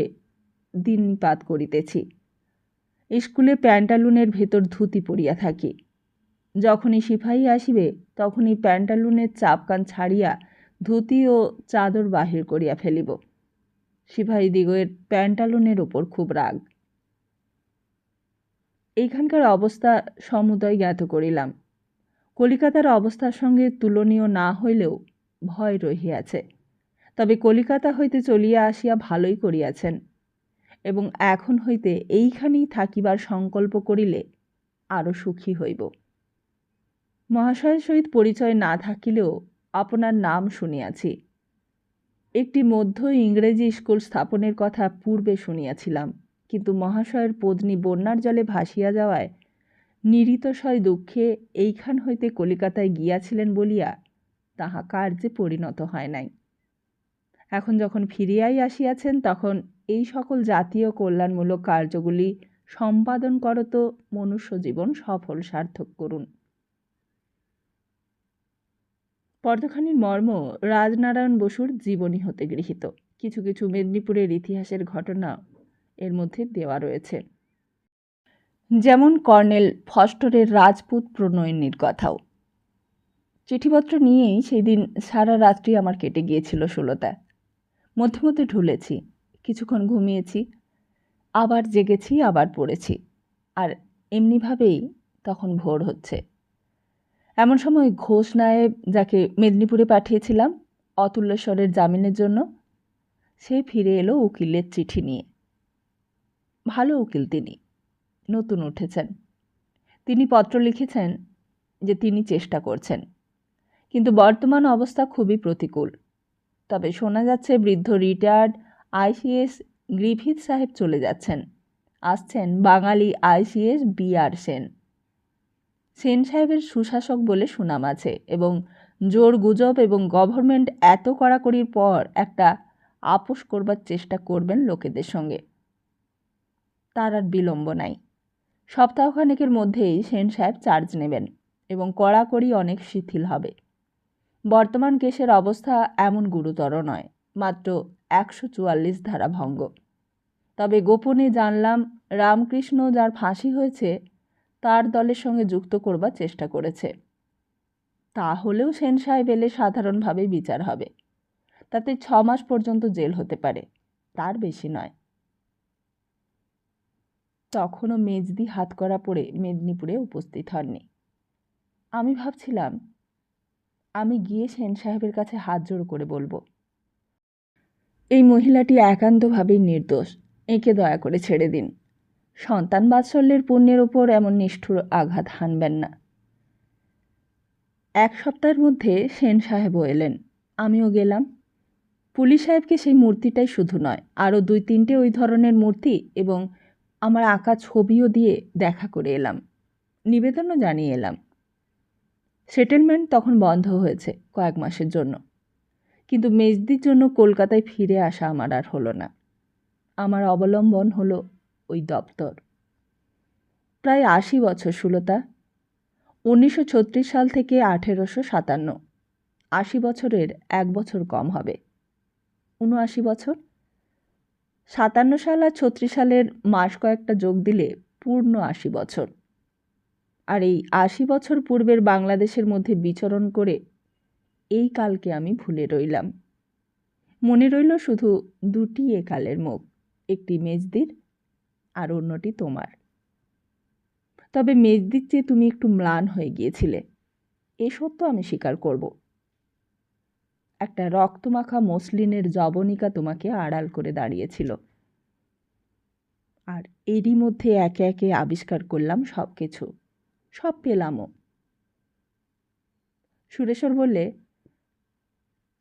দিনপাত করিতেছি। স্কুলে প্যান্টালুনের ভেতর ধুতি পরিয়া থাকি। যখনই সিপাহী আসিবে তখনই প্যান্টালুনের চাপকান ছাড়িয়া ধুতি ও চাদর বাহির করিয়া ফেলিব। সিপাহীদিগের প্যান্টালুনের ওপর খুব রাগ। এইখানকার অবস্থা সমুদয় জ্ঞাত করিলাম। কলিকাতার অবস্থার সঙ্গে তুলনীয় না হইলেও ভয় রহিয়াছে। তবে কলিকাতা হইতে চলিয়া আসিয়া ভালোই করিয়াছেন, এবং এখন হইতে এইখানেই থাকিবার সংকল্প করিলে আরও সুখী হইব। মহাশয়ের সহিত পরিচয় না থাকিলেও আপনার নাম শুনিয়াছি। একটি মধ্য ইংরেজি স্কুল স্থাপনের কথা পূর্বে শুনিয়াছিলাম, কিন্তু মহাশয়ের পত্নী বন্যার জলে ভাসিয়া যাওয়ায় নিরিতশয় দুঃখে এইখান হইতে কলিকাতায় গিয়াছিলেন বলিয়া তাহা কার্যে পরিণত হয় নাই। এখন যখন ফিরিয়াই আসিয়াছেন, তখন এই সকল জাতীয় কল্যাণমূলক কার্যগুলি সম্পাদন করত মনুষ্য জীবন সফল সার্থক করুন। পর্দখানির মর্ম রাজনারায়ণ বসুর জীবনী হতে গৃহীত। কিছু কিছু মেদিনীপুরের ইতিহাসের ঘটনা এর মধ্যে দেওয়া রয়েছে, যেমন কর্নেল ফস্টরের রাজপুত প্রণয়িনীর কথাও। চিঠিপত্র নিয়েই সেই দিন সারা রাত্রি আমার কেটে গিয়েছিল ষোলোটা। মধ্যে মধ্যে ঢুলেছি, কিছুক্ষণ ঘুমিয়েছি, আবার জেগেছি, আবার পড়েছি, আর এমনিভাবেই তখন ভোর হচ্ছে। এমন সময় ঘোষ নায়েব, যাকে মেদিনীপুরে পাঠিয়েছিলাম অতুল্যেশ্বরের জামিনের জন্য, সে ফিরে এলো উকিলের চিঠি নিয়ে। ভালো উকিল তিনি, নতুন উঠেছেন। তিনি পত্র লিখেছেন যে তিনি চেষ্টা করছেন, কিন্তু বর্তমান অবস্থা খুবই প্রতিকূল। তবে শোনা যাচ্ছে বৃদ্ধ রিটায়ার্ড আইসিএস গ্রিফিথ সাহেব চলে যাচ্ছেন। আসছেন বাঙালি আইসিএস বি.আর. সেন। সেন সাহেবের সুশাসক বলে সুনাম আছে, এবং জোর গুজব এবং গভর্নমেন্ট এত কড়াকড়ির পর একটা আপোষ করবার চেষ্টা করবেন লোকেদের সঙ্গে। তার আর বিলম্ব নাই। সপ্তাহখানেকের মধ্যেই সেন সাহেব চার্জ নেবেন এবং কড়াকড়ি অনেক শিথিল হবে। বর্তমান কেসের অবস্থা এমন গুরুতর নয়, মাত্র 144 ধারা ভঙ্গ। তবে গোপনে জানলাম রামকৃষ্ণ, যার ফাঁসি হয়েছে, তার দলের সঙ্গে যুক্ত করবার চেষ্টা করেছে। তাহলেও সেন সাহেব এলে সাধারণভাবেই বিচার হবে। তাতে 6 মাস পর্যন্ত জেল হতে পারে, তার বেশি নয়। তখনও মেজদি হাতকড়া পরে মেদিনীপুরে উপস্থিত হননি। আমি ভাবছিলাম আমি গিয়ে সেন সাহেবের কাছে হাত জোড় করে বলবো, এই মহিলাটি একান্তভাবেই নির্দোষ, একে দয়া করে ছেড়ে দিন। সন্তান বাৎসল্যের পুণ্যের ওপর এমন নিষ্ঠুর আঘাত হানবেন না। 1 সপ্তাহের মধ্যে সেন সাহেবও এলেন, আমিও গেলাম। পুলিশ সাহেবকে সেই মূর্তিটাই শুধু নয়, আরও 2-3টে ওই ধরনের মূর্তি এবং আমার আঁকা ছবিও দিয়ে দেখা করে এলাম, নিবেদনও জানিয়ে এলাম। সেটেলমেন্ট তখন বন্ধ হয়েছে কয়েক মাসের জন্য, কিন্তু মেজদির জন্য কলকাতায় ফিরে আসা আমার আর হলো না। আমার অবলম্বন হলো ওই দপ্তর। প্রায় 80 বছর সুলতা। 1936 সাল থেকে 1857। 80 বছরের 1 বছর কম হবে, 79 বছর। 57 সাল আর 36 সালের মাস কয়েকটা যোগ দিলে পূর্ণ 80 বছর। আর এই 80 বছর পূর্বের বাংলাদেশের মধ্যে বিচরণ করে এই কালকে আমি ভুলে রইলাম। মনে রইল শুধু 2টি একালের মুখ, একটি মেজদির আর অন্যটি তোমার। তবে মেজদির চেয়ে তুমি একটু ম্লান হয়ে গিয়েছিলে, এ সত্য আমি স্বীকার করব। একটা রক্তমাখা মসলিনের জবনিকা তোমাকে আড়াল করে দাঁড়িয়েছিল। আর এরই মধ্যে একে একে আবিষ্কার করলাম সব কিছু, সব পেলামও। সুরেশ্বর বললে,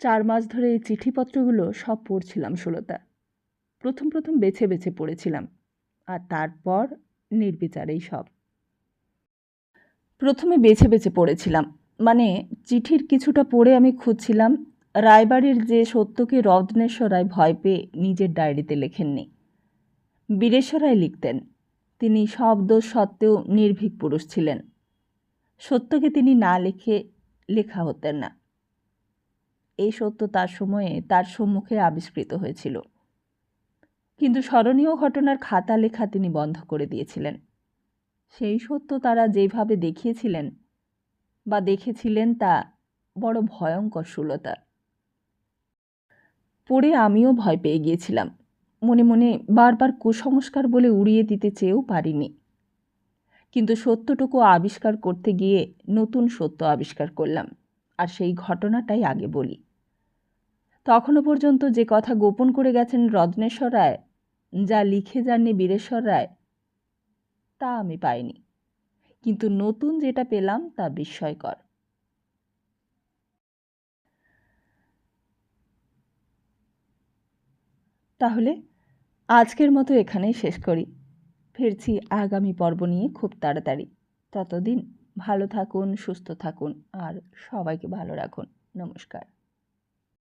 4 মাস ধরে এই চিঠিপত্রগুলো সব পড়ছিলাম সুলতা। প্রথম বেছে বেছে পড়েছিলাম, আর তারপর নির্বিচারেই সব। প্রথমে বেছে বেছে পড়েছিলাম, মানে চিঠির কিছুটা পড়ে আমি খুঁজছিলাম রায়বাড়ির যে সত্যকে রত্নেশ্বর রায় ভয় পেয়ে নিজের ডায়েরিতে লেখেননি। বীরেশ্বর রায় লিখতেন, তিনি সব দোষ সত্ত্বেও নির্ভীক পুরুষ ছিলেন। সত্যকে তিনি না লিখে লেখা হতেন না। এই সত্য তার সময়ে তার সম্মুখে আবিষ্কৃত হয়েছিল, কিন্তু স্মরণীয় ঘটনার খাতা লেখা তিনি বন্ধ করে দিয়েছিলেন। সেই সত্য তারা যেভাবে দেখিয়েছিলেন বা দেখেছিলেন তা বড় ভয়ঙ্কর সুলতা। পড়ে আমিও ভয় পেয়ে গিয়েছিলাম, মনে মনে বারবার কুসংস্কার বলে উড়িয়ে দিতে চেয়েও পারিনি। কিন্তু সত্যটুকু আবিষ্কার করতে গিয়ে নতুন সত্য আবিষ্কার করলাম, আর সেই ঘটনাটাই আগে বলি। তখনও পর্যন্ত যে কথা গোপন করে গেছেন রত্নেশ্বর রায়, যা লিখে যাননি বীরেশ্বর রায়, তা আমি পাইনি। কিন্তু নতুন যেটা পেলাম তা বিস্ময়কর। তাহলে আজকের মতো এখানেই শেষ করি। ফিরছি আগামী পর্ব নিয়ে খুব তাড়াতাড়ি। ততদিন ভালো থাকুন, সুস্থ থাকুন, আর সবাইকে ভালো রাখুন। নমস্কার।